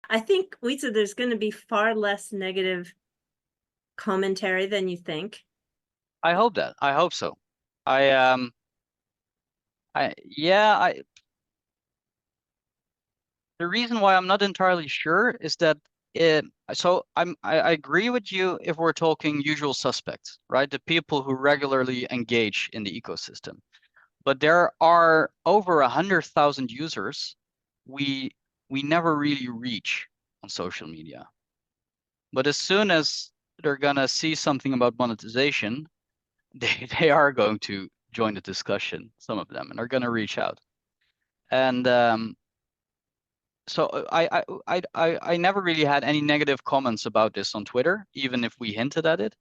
I think, Wietse, there's going to be far less negative commentary than you think. I hope that. I hope so. I yeah, the reason why I'm not entirely sure is that I agree with you if we're talking usual suspects, right? The people who regularly engage in the ecosystem. But there are over 100,000 users we never really reach on social media. But as soon as they're gonna see something about monetization, they are going to join the discussion, some of them, and are gonna reach out. And so I never really had any negative comments about this on Twitter, even if we hinted at it.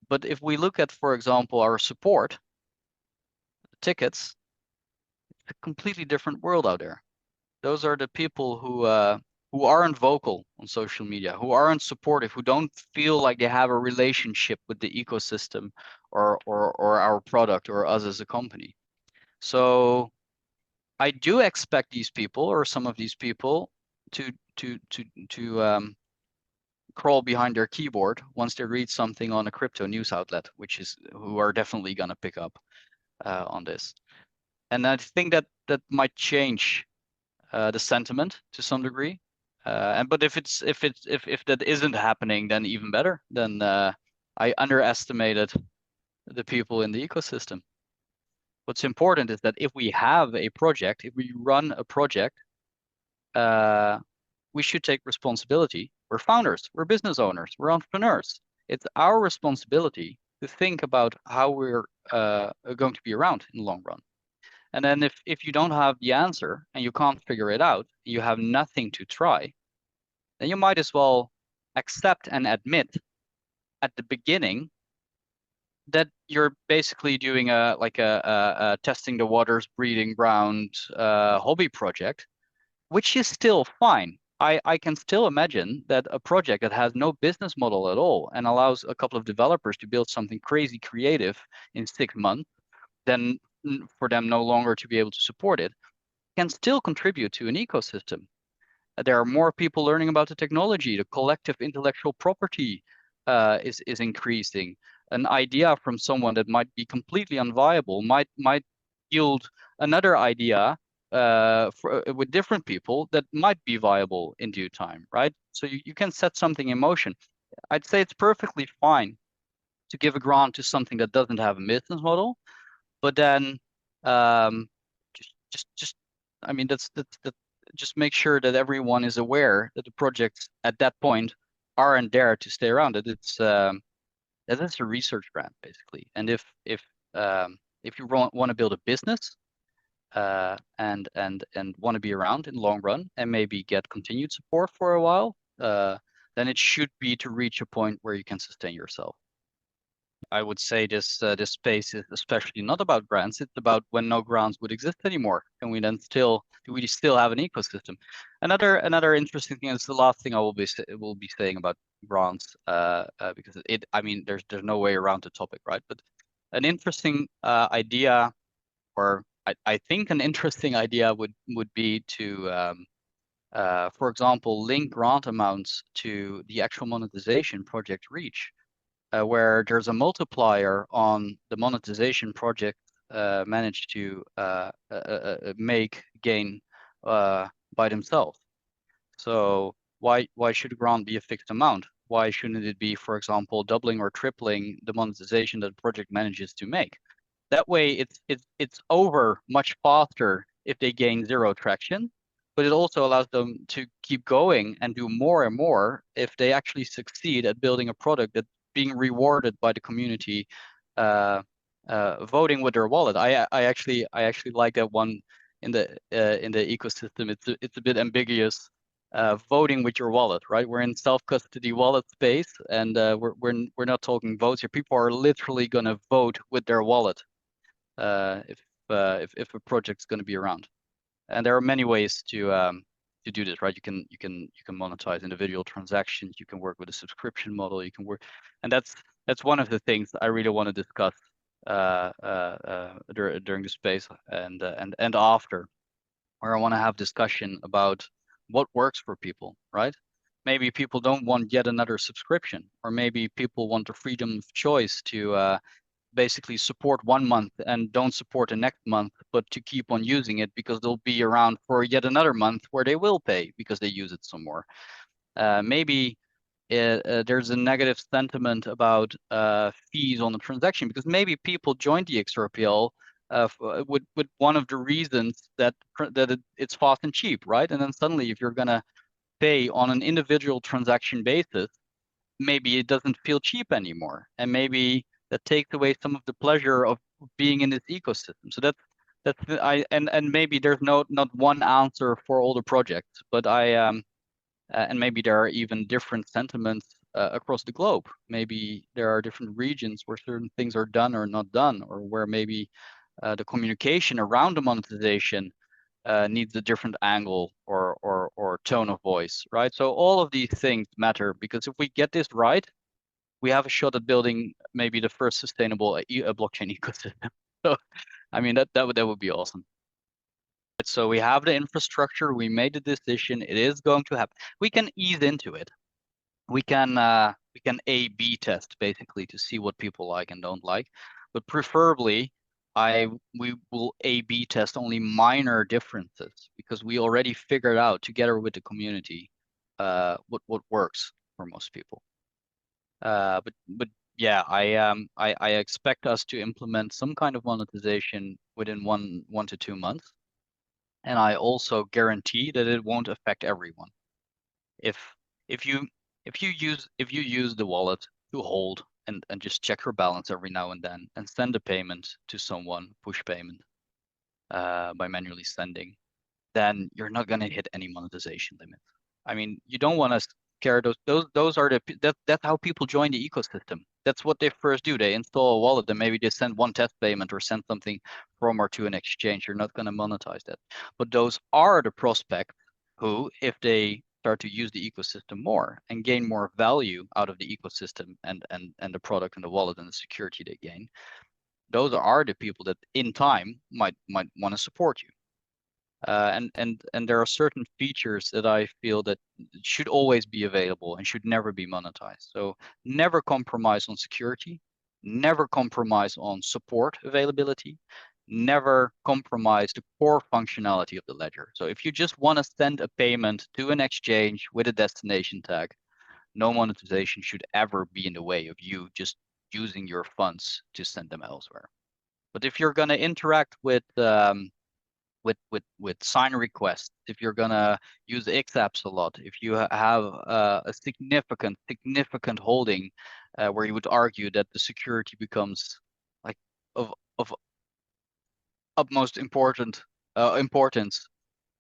But if we look at, for example, our support tickets, it's a completely different world out there. Those are the people who aren't vocal on social media, who aren't supportive, who don't feel like they have a relationship with the ecosystem or our product or us as a company. So I do expect these people or some of these people to crawl behind their keyboard once they read something on a crypto news outlet, which is who are definitely going to pick up on this. And I think that might change the sentiment to some degree. But if that isn't happening, then even better. Then I underestimated the people in the ecosystem. What's important is that if we have a project, if we run a project, we should take responsibility. We're founders, we're business owners, we're entrepreneurs. It's our responsibility to think about how we're going to be around in the long run. And then if you don't have the answer and you can't figure it out, you have nothing to try, then you might as well accept and admit at the beginning that you're basically doing a testing the waters, breeding ground hobby project, which is still fine. I can still imagine that a project that has no business model at all and allows a couple of developers to build something crazy creative in 6 months, then for them no longer to be able to support it, can still contribute to an ecosystem. There are more people learning about the technology. The collective intellectual property is increasing. An idea from someone that might be completely unviable might yield another idea with different people that might be viable in due time, right? So you can set something in motion. I'd say it's perfectly fine to give a grant to something that doesn't have a business model, but then um, just I mean that's just make sure that everyone is aware that the projects at that point aren't there to stay around. That it's a research grant basically. And if you want to build a business and want to be around in the long run and maybe get continued support for a while, then it should be to reach a point where you can sustain yourself. I would say this space is especially not about grants. It's about when no grants would exist anymore. Can we then do we still have an ecosystem? Another interesting thing is the last thing I will be saying about grants, because I mean there's no way around the topic, right? But an interesting idea, or I think an interesting idea would be to for example, link grant amounts to the actual monetization project reach, where there's a multiplier on the monetization project managed to gain by themselves. So why should a grant be a fixed amount? Why shouldn't it be, for example, doubling or tripling the monetization that the project manages to make? That way, it's over much faster if they gain zero traction, but it also allows them to keep going and do more and more if they actually succeed at building a product that's being rewarded by the community, voting with their wallet. I actually like that one in the ecosystem. It's a bit ambiguous. Voting with your wallet, right? We're in self-custody wallet space, and we're not talking votes here. People are literally going to vote with their wallet if a project's going to be around. And there are many ways to do this, right? You can monetize individual transactions. You can work with a subscription model. You can work, and that's one of the things I really want to discuss during the space and after, where I want to have discussion about what works for people, right? Maybe people don't want yet another subscription, or maybe people want the freedom of choice to basically support 1 month and don't support the next month, but to keep on using it because they'll be around for yet another month where they will pay because they use it some more. Maybe there's a negative sentiment about fees on the transaction because maybe people joined the XRPL with one of the reasons that it's fast and cheap, right? And then suddenly, if you're gonna pay on an individual transaction basis, maybe it doesn't feel cheap anymore, and maybe that takes away some of the pleasure of being in this ecosystem. So that's and maybe there's not one answer for all the projects, but and maybe there are even different sentiments across the globe. Maybe there are different regions where certain things are done or not done, or where maybe the communication around the monetization needs a different angle or tone of voice, right? So all of these things matter, because if we get this right, we have a shot at building maybe the first sustainable blockchain ecosystem. So, I mean, that would be awesome. So we have the infrastructure, we made the decision, it is going to happen. We can ease into it. We can A/B test basically to see what people like and don't like, but preferably we will A/B test only minor differences, because we already figured out together with the community what works for most people. But yeah, I expect us to implement some kind of monetization within one to 2 months, and I also guarantee that it won't affect everyone. If if you use the wallet to hold and just check your balance every now and then and send a payment to someone, push payment by manually sending, then you're not going to hit any monetization limit. I mean, you don't want to scare those are that's how people join the ecosystem. That's what they first do. They install a wallet and maybe they send one test payment or send something from or to an exchange. You're not going to monetize that. But those are the prospects who, if they start to use the ecosystem more and gain more value out of the ecosystem and the product and the wallet and the security they gain, those are the people that in time might want to support you. And there are certain features that I feel that should always be available and should never be monetized. So never compromise on security, never compromise on support availability, never compromise the core functionality of the ledger. So if you just want to send a payment to an exchange with a destination tag, no monetization should ever be in the way of you just using your funds to send them elsewhere. But if you're going to interact with sign requests, if you're gonna use XApps a lot, if you have a significant holding where you would argue that the security becomes like of utmost importance,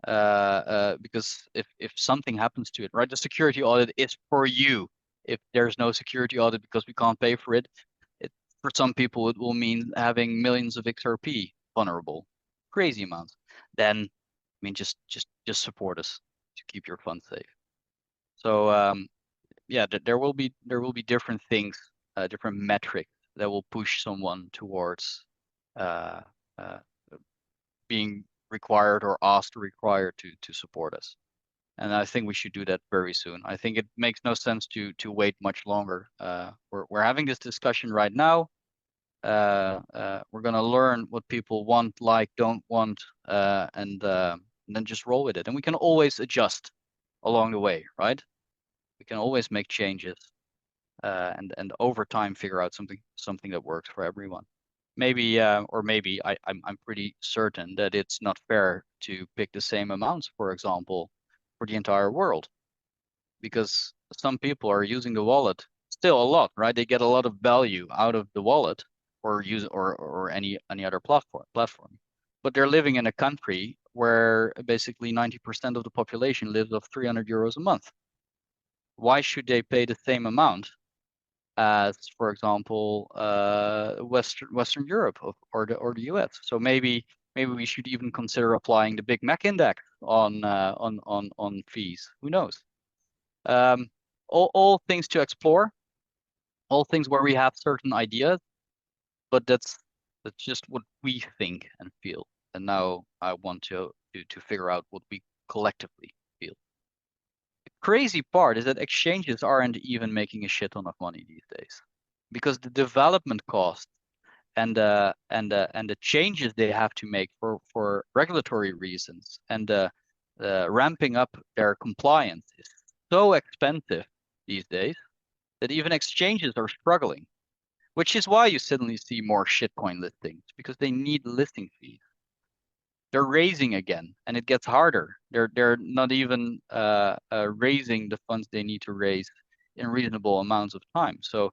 because if something happens to it, right, the security audit is for you. If there's no security audit because we can't pay for it, for some people it will mean having millions of XRP vulnerable, crazy amounts. Then, I mean, just support us to keep your funds safe. So yeah, there will be different things, different metrics that will push someone towards uh, being required or asked or required to support us. And I think we should do that very soon. I think it makes no sense to wait much longer. We're having this discussion right now. We're gonna learn what people want, like, don't want, and then just roll with it. And we can always adjust along the way, right? We can always make changes, and over time figure out something that works for everyone. Maybe, or maybe I'm pretty certain that it's not fair to pick the same amounts, for example, for the entire world, because some people are using the wallet still a lot, right? They get a lot of value out of the wallet or use or any other platform. But they're living in a country where basically 90% of the population lives off 300 euros a month. Why should they pay the same amount as, for example, Western Europe or the US? So maybe we should even consider applying the Big Mac index on fees. Who knows? All things to explore, all things where we have certain ideas, but that's just what we think and feel. And now I want to figure out what we collectively feel. crazy part is that exchanges aren't even making a shit ton of money these days, because the development cost and the changes they have to make for regulatory reasons and ramping up their compliance is so expensive these days that even exchanges are struggling, which is why you suddenly see more shitcoin listings, because they need listing fees. They're raising again, and it gets harder. They're not even raising the funds they need to raise in reasonable amounts of time. So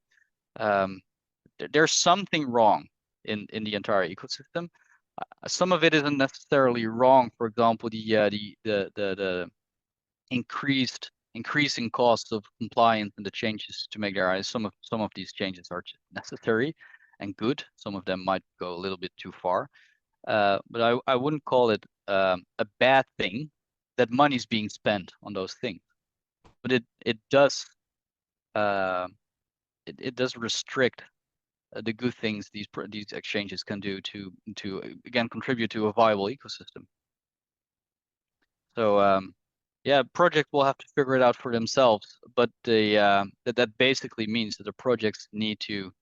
there's something wrong in the entire ecosystem. Some of it isn't necessarily wrong. For example, the increasing costs of compliance and the changes to make their eyes. Some of these changes are just necessary and good. Some of them might go a little bit too far. But I wouldn't call it a bad thing that money's being spent on those things. But it does restrict the good things these exchanges can do to again contribute to a viable ecosystem. So yeah, project will have to figure it out for themselves, but that basically means that the projects need to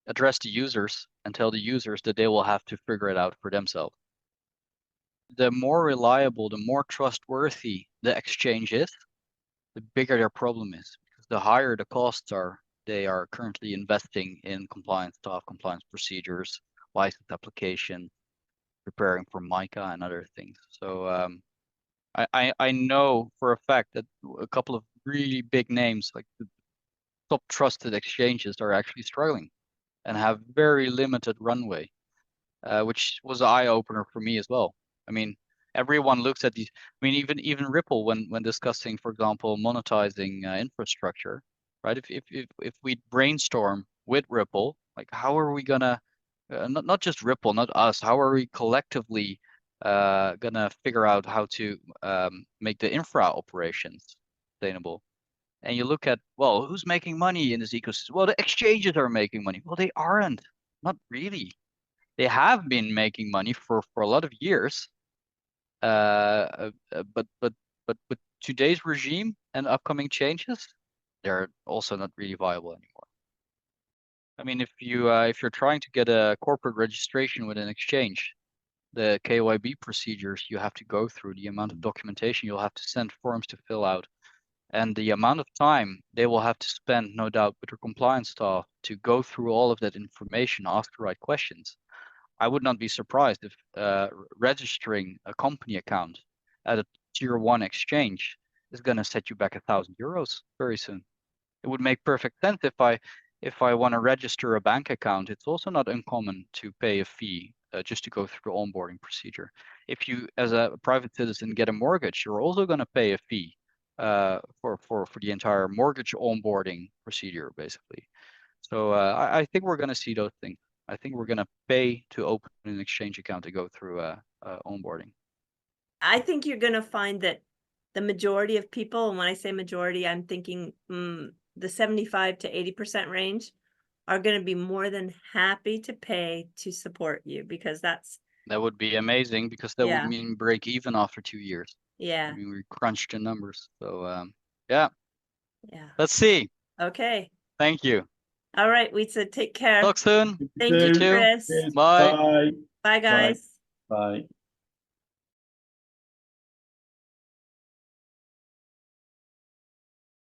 address the users and tell the users that they will have to figure it out for themselves. The more reliable, the more trustworthy the exchange is, the bigger their problem is, because the higher the costs are, they are currently investing in compliance staff, compliance procedures, license application, preparing for MiCA and other things. So I know for a fact that a couple of really big names, like the top trusted exchanges, are actually struggling and have very limited runway, which was an eye opener for me as well. I mean, everyone looks at these. I mean, even Ripple, when discussing, for example, monetizing infrastructure, right? If we brainstorm with Ripple, like how are we gonna not just Ripple, not us, how are we collectively gonna figure out how to make the infra operations sustainable? And you look at, well, who's making money in this ecosystem? Well, the exchanges are making money. Well, they aren't, not really. They have been making money for a lot of years, but with today's regime and upcoming changes, they're also not really viable anymore. I mean, if you're trying to get a corporate registration with an exchange, the KYB procedures you have to go through, the amount of documentation you'll have to send, forms to fill out, and the amount of time they will have to spend, no doubt, with their compliance staff to go through all of that information, ask the right questions. I would not be surprised if registering a company account at a tier 1 exchange is going to set you back €1,000 very soon. It would make perfect sense if I want to register a bank account. It's also not uncommon to pay a fee just to go through the onboarding procedure. If you, as a private citizen, get a mortgage, you're also going to pay a fee for the entire mortgage onboarding procedure, basically. So I think we're going to see those things. I think we're going to pay to open an exchange account to go through onboarding. I think you're going to find that the majority of people, and when I say majority, I'm thinking the 75 to 80% range, are going to be more than happy to pay to support you, because that would be amazing, because that would mean break even after 2 years. Yeah. I mean, we crunched the numbers. So yeah. Yeah. Let's see. Okay. Thank you. All right, Wietse, take care. Talk soon. Thank you, too. Chris. Yes. Bye. Bye. Bye, guys. Bye.